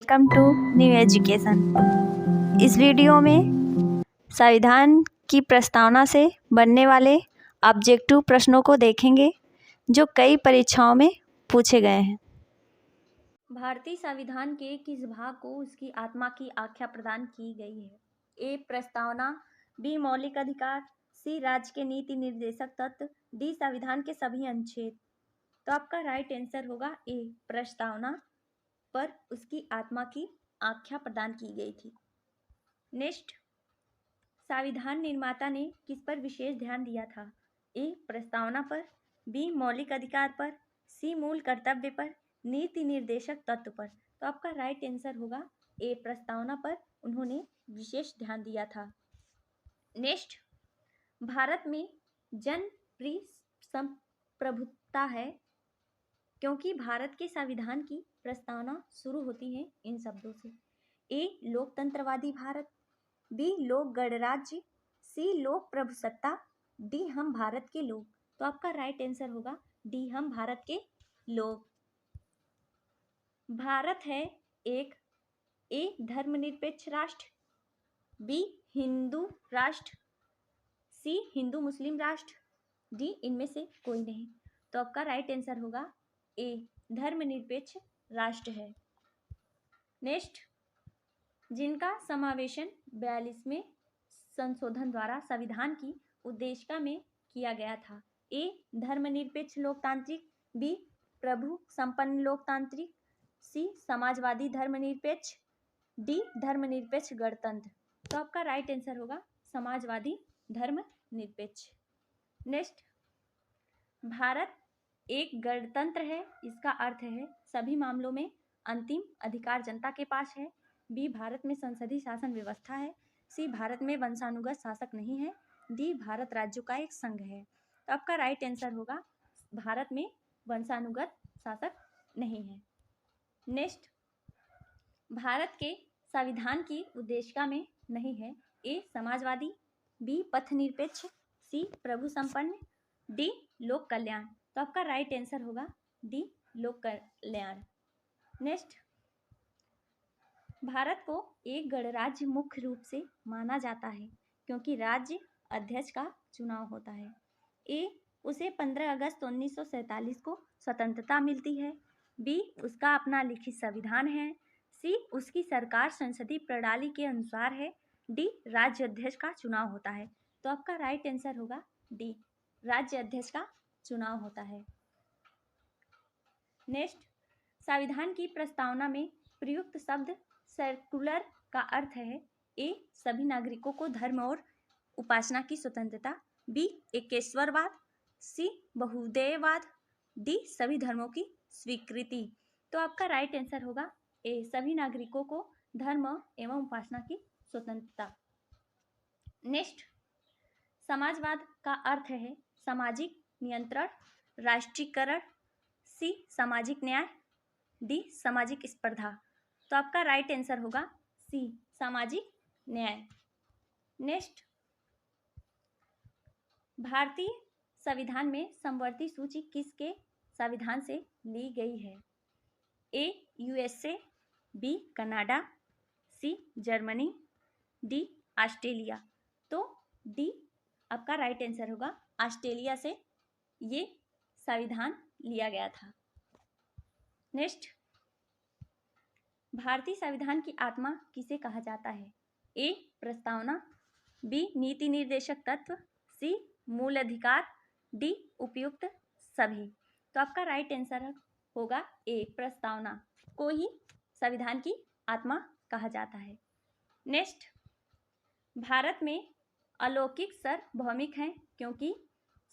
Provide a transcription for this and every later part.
Welcome to new education. इस video में संविधान की प्रस्तावना से बनने वाले ऑब्जेक्टिव प्रश्नों को देखेंगे जो कई परीक्षाओं में पूछे गए हैं। भारतीय संविधान के किस भाग को उसकी आत्मा की आख्या प्रदान की गई है? ए. प्रस्तावना, बी. मौलिक अधिकार, सी. राज्य के नीति निर्देशक तत्व, डी. संविधान के सभी अनुच्छेद। तो आपका राइट आंसर होगा ए. प्रस्तावना पर उसकी आत्मा की आख्या प्रदान की गई थी। नेक्स्ट, संविधान निर्माता ने किस पर विशेष ध्यान दिया था? ए. प्रस्तावना पर, बी. मौलिक अधिकार पर, सी. मूल कर्तव्य पर, नीति निर्देशक तत्व पर। तो आपका राइट आंसर होगा ए. प्रस्तावना पर उन्होंने विशेष ध्यान दिया था। नेक्स्ट, भारत में जनप्रिय संप्रभुता है क्योंकि भारत के संविधान की प्रस्तावना शुरू होती है इन शब्दों से। ए. लोकतंत्रवादी भारत, बी. लोक गणराज्य, सी. लोक प्रभुसत्ता, डी. हम भारत के लोग। तो आपका राइट आंसर होगा डी. हम भारत के लोग। भारत है एक ए. धर्मनिरपेक्ष राष्ट्र, बी. हिंदू राष्ट्र, सी. हिंदू मुस्लिम राष्ट्र, डी. इनमें से कोई नहीं। तो आपका राइट आंसर होगा ए. धर्मनिरपेक्ष राष्ट्र है। नेक्स्ट, जिनका समावेशन 42वें संशोधन द्वारा संविधान की उद्देशिका में किया गया था। ए. धर्मनिरपेक्ष लोकतांत्रिक, बी. प्रभु संपन्न लोकतांत्रिक, सी. समाजवादी धर्मनिरपेक्ष, डी. धर्मनिरपेक्ष गणतंत्र। तो आपका राइट आंसर होगा समाजवादी धर्मनिरपेक्ष। नेक्स्ट, भारत एक गणतंत्र है, इसका अर्थ है सभी मामलों में अंतिम अधिकार जनता के पास है। बी. भारत में संसदीय शासन व्यवस्था है, सी. भारत में वंशानुगत शासक नहीं है, डी. भारत राज्यों का एक संघ है। तो आपका राइट आंसर होगा भारत में वंशानुगत शासक नहीं है। नेक्स्ट, भारत के संविधान की उद्देशिका में नहीं है। ए. समाजवादी, बी. पथनिरपेक्ष, सी. प्रभु संपन्न, डी. लोक कल्याण। तो आपका राइट आंसर होगा डी. लोक कल्याण। नेक्स्ट, भारत को एक गणराज्य मुख्य रूप से माना जाता है क्योंकि राज्य अध्यक्ष का चुनाव होता है। ए. उसे 15 अगस्त 1947 को स्वतंत्रता मिलती है, बी. उसका अपना लिखित संविधान है, सी. उसकी सरकार संसदीय प्रणाली के अनुसार है, डी. राज्य अध्यक्ष का चुनाव होता है। तो आपका राइट आंसर होगा डी. राज्य अध्यक्ष का चुनाव होता है। नेक्स्ट, संविधान की प्रस्तावना में प्रयुक्त शब्द सेक्युलर का अर्थ है। ए. सभी नागरिकों को धर्म और उपासना की स्वतंत्रता, बी. एकेश्वरवाद, सी. बहुदेववाद, डी. सभी धर्मों की स्वीकृति। तो आपका राइट आंसर होगा ए. सभी नागरिकों को धर्म एवं उपासना की स्वतंत्रता। नेक्स्ट, समाजवाद का अर्थ है सामाजिक नियंत्रण, राष्ट्रीयकरण, सी. सामाजिक न्याय, डी. सामाजिक स्पर्धा। तो आपका राइट आंसर होगा सी. सामाजिक न्याय। नेक्स्ट, भारतीय संविधान में समवर्ती सूची किसके संविधान से ली गई है? A. USA, B. Canada, C. Germany, D. Australia. तो डी आपका राइट आंसर होगा, ऑस्ट्रेलिया से ये संविधान लिया गया था। नेक्स्ट, भारतीय संविधान की आत्मा किसे कहा जाता है? ए. प्रस्तावना, बी. नीति निर्देशक तत्व, सी. मूल अधिकार, डी. उपयुक्त सभी। तो आपका राइट आंसर होगा ए. प्रस्तावना को ही संविधान की आत्मा कहा जाता है। नेक्स्ट, भारत में अलौकिक सार्वभौमिक है क्योंकि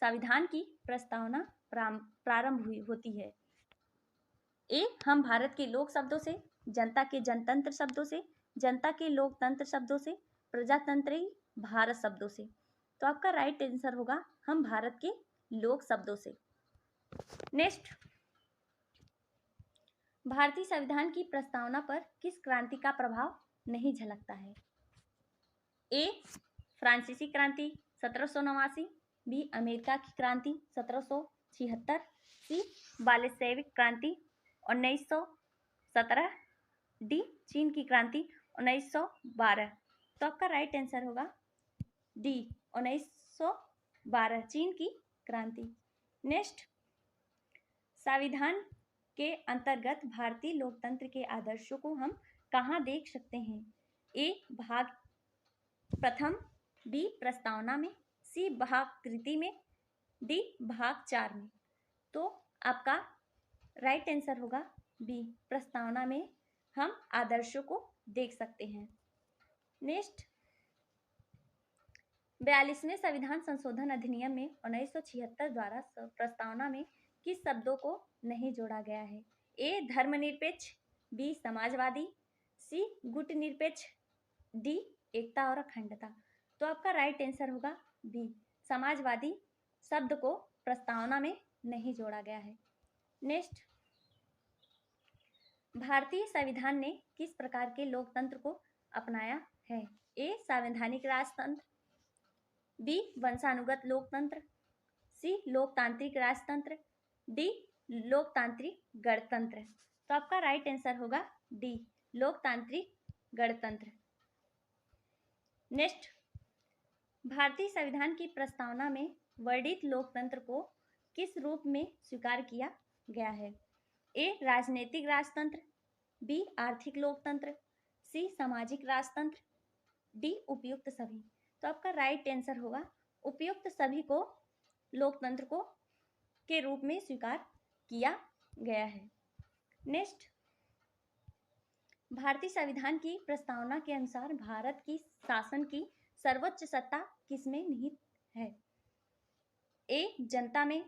संविधान की प्रस्तावना प्रारंभ होती है। ए. हम भारत के लोक शब्दों से, जनता के जनतंत्र शब्दों से, जनता के लोकतंत्र शब्दों से, प्रजातंत्री भारत शब्दों से। तो आपका राइट आंसर होगा हम भारत के लोक शब्दों से। नेक्स्ट, भारतीय संविधान की प्रस्तावना पर किस क्रांति का प्रभाव नहीं झलकता है? ए. फ्रांसीसी क्रांति 1789, बी. अमेरिका की क्रांति 1776, सी. बालेसेविक क्रांति 1917, डी चीन की क्रांति 1912। तो आपका राइट आंसर होगा डी 1912 चीन की क्रांति। नेक्स्ट, संविधान के अंतर्गत भारतीय लोकतंत्र के आदर्शों को हम कहाँ देख सकते हैं? ए भाग प्रथम, बी प्रस्तावना में, सी भाग कृति में, डी भाग 4 में। तो आपका राइट आंसर होगा बी प्रस्तावना में हम आदर्शों को देख सकते हैं। नेक्स्ट, 42वें संविधान संशोधन अधिनियम में 1976 द्वारा प्रस्तावना में किस शब्दों को नहीं जोड़ा गया है? ए धर्मनिरपेक्ष, बी समाजवादी, सी गुटनिरपेक्ष, डी एकता और अखंडता। तो आपका राइट आंसर होगा बी समाजवादी शब्द को प्रस्तावना में नहीं जोड़ा गया है। नेक्स्ट, भारतीय संविधान ने किस प्रकार के लोकतंत्र को अपनाया है? ए संवैधानिक राजतंत्र, बी वंशानुगत लोकतंत्र, सी लोकतांत्रिक राजतंत्र, डी लोकतांत्रिक गणतंत्र। तो आपका राइट आंसर होगा डी लोकतांत्रिक गणतंत्र। नेक्स्ट, भारतीय संविधान की प्रस्तावना में वर्णित लोकतंत्र को किस रूप में स्वीकार किया गया है? ए राजनीतिक राजतंत्र, बी आर्थिक लोकतंत्र, सी सामाजिक राजतंत्र, डी उपयुक्त सभी। तो आपका राइट आंसर होगा उपयुक्त सभी को लोकतंत्र को के रूप में स्वीकार किया गया है। नेक्स्ट, भारतीय संविधान की प्रस्तावना के अनुसार भारत की शासन की सर्वोच्च सत्ता किसमें निहित है? ए जनता में,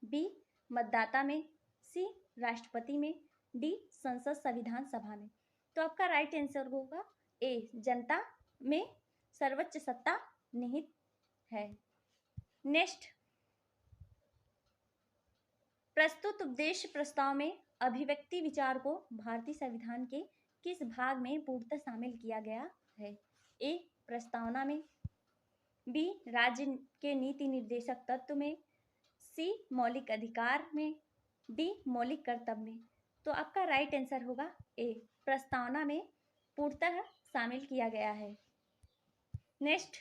बी मतदाता में, सी राष्ट्रपति में, डी संसद संविधान सभा में। तो आपका राइट आंसर होगा ए जनता में सर्वोच्च सत्ता निहित है। नेक्स्ट, प्रस्तुत उपदेश प्रस्ताव में अभिव्यक्ति विचार को भारतीय संविधान के किस भाग में पूर्णतः शामिल किया गया है? ए प्रस्तावना में, बी राज्य के नीति निर्देशक तत्व में, सी मौलिक अधिकार में, डी मौलिक कर्तव्य में। तो आपका राइट आंसर होगा ए प्रस्तावना में पूर्णतः शामिल किया गया है। नेक्स्ट,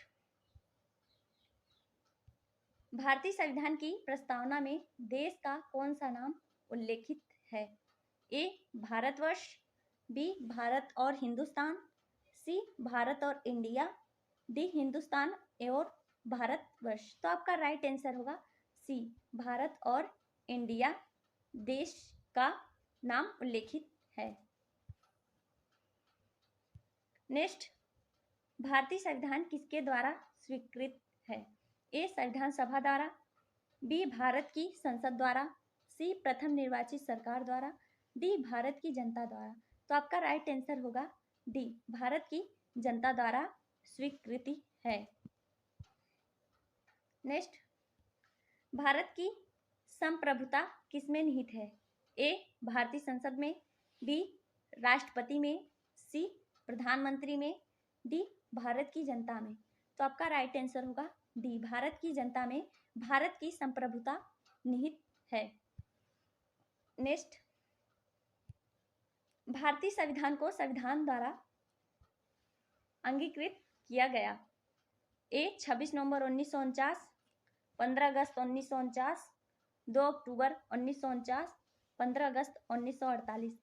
भारतीय संविधान की प्रस्तावना में देश का कौन सा नाम उल्लेखित है? ए भारतवर्ष, बी भारत और हिंदुस्तान, सी भारत और इंडिया, डी हिंदुस्तान और भारतवर्ष। तो आपका राइट आंसर होगा सी भारत और इंडिया देश का नाम उल्लेखित है। नेक्स्ट, भारतीय संविधान किसके द्वारा स्वीकृत है? ए संविधान सभा द्वारा, बी भारत की संसद द्वारा, सी प्रथम निर्वाचित सरकार द्वारा, डी भारत की जनता द्वारा। तो आपका राइट आंसर होगा डी भारत की जनता द्वारा स्वीकृति है। नेक्स्ट, भारत की संप्रभुता किसमें निहित है? ए भारतीय संसद में, बी राष्ट्रपति में, सी प्रधानमंत्री में, डी भारत की जनता में। तो आपका राइट आंसर होगा डी भारत की जनता में भारत की संप्रभुता निहित है। नेक्स्ट, भारतीय संविधान को संविधान द्वारा अंगीकृत किया गया। ए 26 नवंबर 1949, 15 अगस्त 1949, 2 अक्टूबर 1949, 15 अगस्त 1948।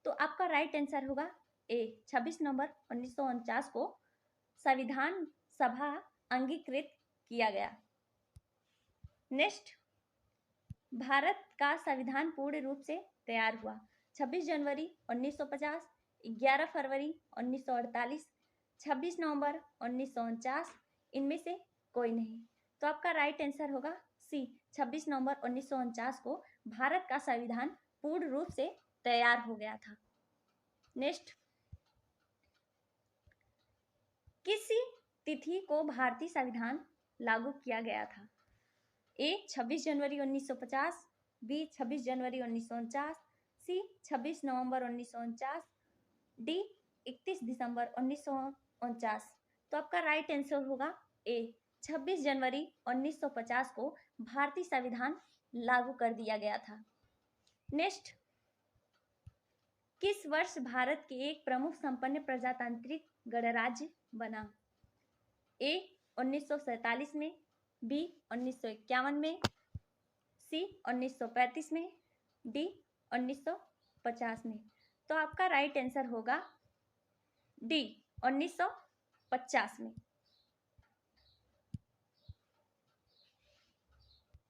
तो आपका राइट आंसर होगा ए 26 नवंबर 1949 को संविधान सभा अंगीकृत किया गया। नेक्स्ट, भारत का संविधान पूर्ण रूप से तैयार हुआ 26 जनवरी 1950, 11 फरवरी 1948, 26 नवंबर 1949, इनमें से कोई नहीं। तो आपका राइट आंसर होगा सी 26 नवंबर 1949 को भारत का संविधान पूर्ण रूप से तैयार हो गया था। नेक्स्ट, किसी तिथि को भारतीय संविधान लागू किया गया था? ए 26 जनवरी 1950, बी 26 जनवरी 1949, सी 26 नवंबर 1949, डी 31 दिसंबर 1949। तो आपका राइट आंसर होगा ए 26 जनवरी 1950 को भारतीय संविधान लागू कर दिया गया था। नेक्स्ट, किस वर्ष भारत के एक प्रमुख संपन्न प्रजातांत्रिक गणराज्य बना? ए 1947 में, बी 1951 में, सी 1935 में, डी 1950 में। तो आपका राइट आंसर होगा डी 1950 में।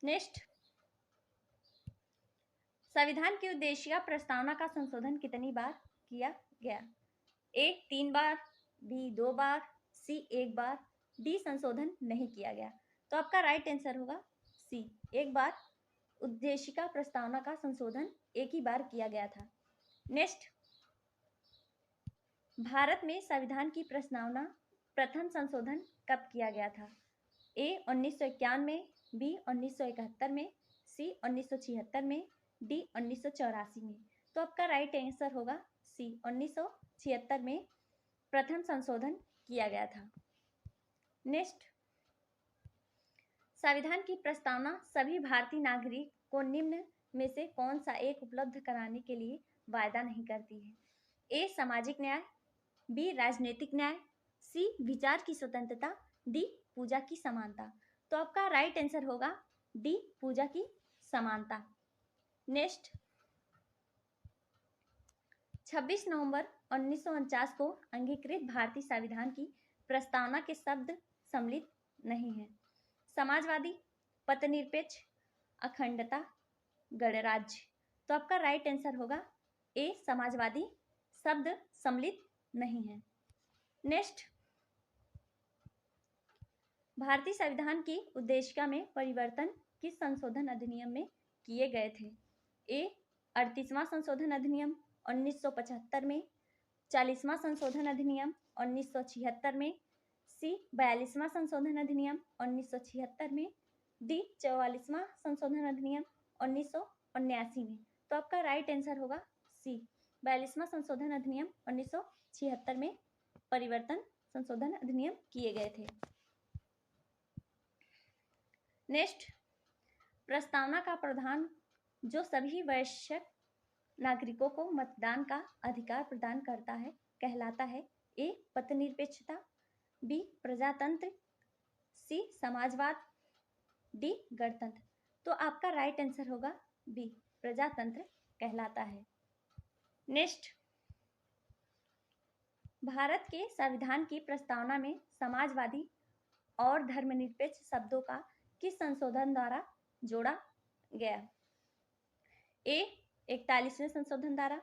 नेक्स्ट, संविधान की उद्देशिका प्रस्तावना का संशोधन कितनी बार किया गया? ए 3 बार, बी 2 बार, सी 1 बार, डी संशोधन नहीं किया गया। तो आपका राइट आंसर होगा सी 1 बार। उद्देशिका प्रस्तावना का संशोधन एक ही बार किया गया था। नेक्स्ट, भारत में संविधान की प्रस्तावना प्रथम संशोधन कब किया गया था? ए 1951 में, बी 1971 में, सी 1976 में, डी 1984 में। तो आपका राइट आंसर होगा सी 1976 में प्रथम संशोधन किया गया था। नेक्स्ट, संविधान की प्रस्तावना सभी भारतीय नागरिक को निम्न में से कौन सा एक उपलब्ध कराने के लिए वायदा नहीं करती है? ए सामाजिक न्याय, बी राजनीतिक न्याय, सी विचार की स्वतंत्रता, डी पूजा की समानता। तो आपका राइट आंसर होगा डी पूजा की समानता। नेक्स्ट, 26 नवंबर 1949 को अंगीकृत भारतीय संविधान की प्रस्तावना के शब्द सम्मिलित नहीं है? समाजवादी, पथनिरपेक्ष, अखंडता, गणराज्य। तो आपका राइट आंसर होगा ए समाजवादी, शब्द सम्मिलित नहीं है। नेक्स्ट, भारतीय संविधान की उद्देशिका में परिवर्तन किस संशोधन अधिनियम में किए गए थे? ए 38वां संशोधन अधिनियम 1975 में, 40वां संशोधन अधिनियम 1976 में, सी 42वां संशोधन अधिनियम 1976 में, डी 44वां संशोधन अधिनियम 1979 में। तो आपका राइट आंसर होगा सी 42वां संशोधन अधिनियम 1976 में परिवर्तन संशोधन अधिनियम किए गए थे। नेक्स्ट, प्रस्तावना का प्रावधान जो सभी वयस्क नागरिकों को मतदान का अधिकार प्रदान करता है कहलाता है? ए पथनिरपेक्षता, बी प्रजातंत्र, सी समाजवाद, डी गणतंत्र। तो आपका राइट आंसर होगा बी प्रजातंत्र कहलाता है। नेक्स्ट, भारत के संविधान की प्रस्तावना में समाजवादी और धर्मनिरपेक्ष शब्दों का किस संशोधन द्वारा जोड़ा गया? ए 41वें संशोधन द्वारा,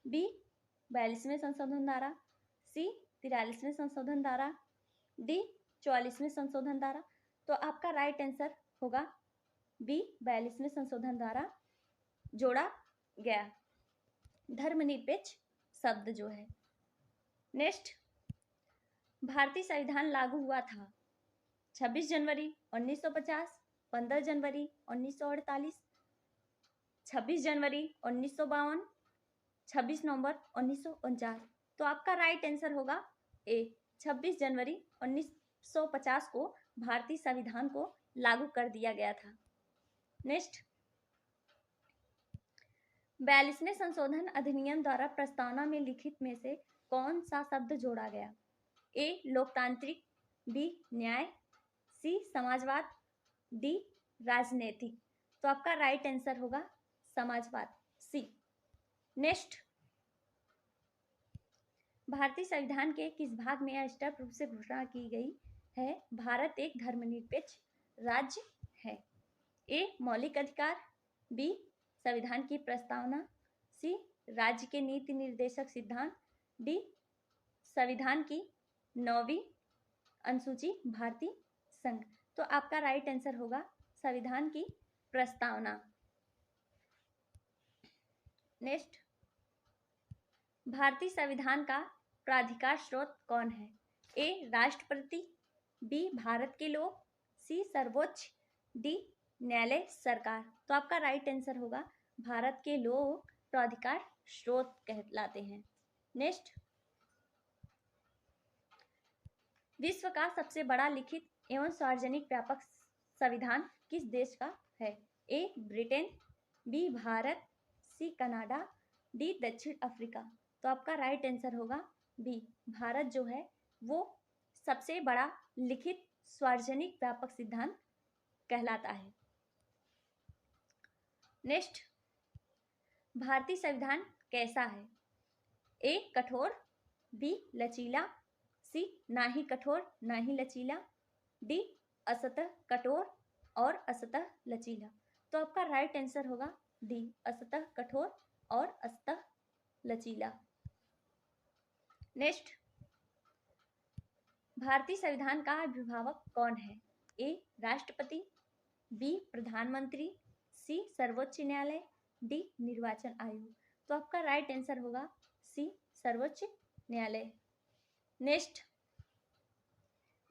बी 42वें संशोधन द्वारा, सी 43वें संशोधन द्वारा, डी 44वें संशोधन द्वारा। तो आपका राइट आंसर होगा बी 42वें संशोधन द्वारा जोड़ा गया धर्मनिरपेक्ष शब्द जो है। नेक्स्ट, भारतीय संविधान लागू हुआ था 26 जनवरी 1950, 15 जनवरी 1948, 26 जनवरी 1952, 26 नवंबर 1949। तो आपका राइट आंसर होगा ए 26 जनवरी 1950 को भारतीय संविधान को लागू कर दिया गया था। नेक्स्ट, 42वें संशोधन अधिनियम द्वारा प्रस्तावना में लिखित में से कौन सा शब्द जोड़ा गया? ए लोकतांत्रिक, बी न्याय, सी समाजवाद, डी राजनीतिक। तो आपका राइट आंसर होगा समाजवाद, सी। नेक्स्ट, भारतीय संविधान के किस भाग में स्पष्ट रूप से घोषणा की गई है भारत एक धर्मनिरपेक्ष राज्य है? ए मौलिक अधिकार, बी संविधान की प्रस्तावना, सी राज्य के नीति निर्देशक सिद्धांत, डी संविधान की 9वीं अनुसूची भारतीय संघ। तो आपका राइट आंसर होगा संविधान की प्रस्तावना। नेक्स्ट, भारतीय संविधान का प्राधिकार स्रोत कौन है? ए राष्ट्रपति, बी भारत के लोग, सी सर्वोच्च, डी न्यायालय सरकार। तो आपका राइट आंसर होगा भारत के लोग प्राधिकार स्रोत कहलाते हैं। नेक्स्ट, विश्व का सबसे बड़ा लिखित एवं सार्वजनिक व्यापक संविधान किस देश का है? A Britain, B Bharat, C Canada, D दक्षिण अफ्रीका। तो आपका राइट आंसर होगा बी, भारत जो है वो सबसे बड़ा लिखित सार्वजनिक व्यापक सिद्धांत कहलाता है। नेक्स्ट, भारतीय संविधान कैसा है? ए कठोर, बी लचीला, सी ना ही कठोर ना ही लचीला, डी असतः कठोर और असतः लचीला। तो आपका राइट आंसर होगा डी, असतः कठोर और असतः लचीला। नेक्स्ट, भारतीय संविधान का अभिभावक कौन है? ए राष्ट्रपति, बी प्रधानमंत्री, सी सर्वोच्च न्यायालय, डी निर्वाचन आयोग। तो आपका राइट आंसर होगा सी सर्वोच्च न्यायालय। नेक्स्ट,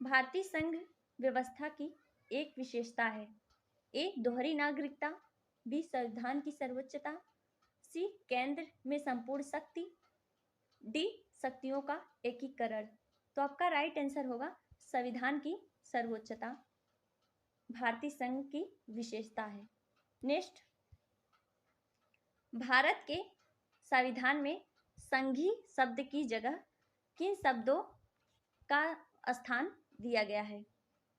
भारतीय संघ व्यवस्था की एक विशेषता है। ए दोहरी नागरिकता, बी संविधान की सर्वोच्चता, सी केंद्र में संपूर्ण शक्ति, डी शक्तियों का एकीकरण। तो आपका राइट आंसर होगा संविधान की सर्वोच्चता भारतीय संघ की विशेषता है। नेक्स्ट, भारत के संविधान में संघी शब्द की जगह किन शब्दों का स्थान दिया गया है?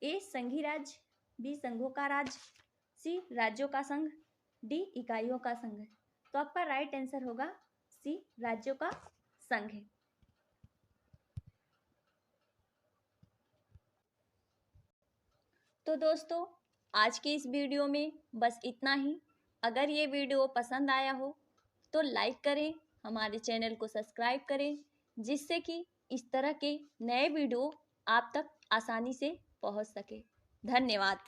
ए संघी राज्य, बी संघों का राज्य, सी राज्यों का संघ, डी इकाइयों का संघ। तो आपका राइट आंसर होगा सी राज्यों का संघ है। तो दोस्तों, आज के इस वीडियो में बस इतना ही। अगर ये वीडियो पसंद आया हो तो लाइक करें, हमारे चैनल को सब्सक्राइब करें, जिससे कि इस तरह के नए वीडियो आप तक आसानी से पहुंच सके। धन्यवाद।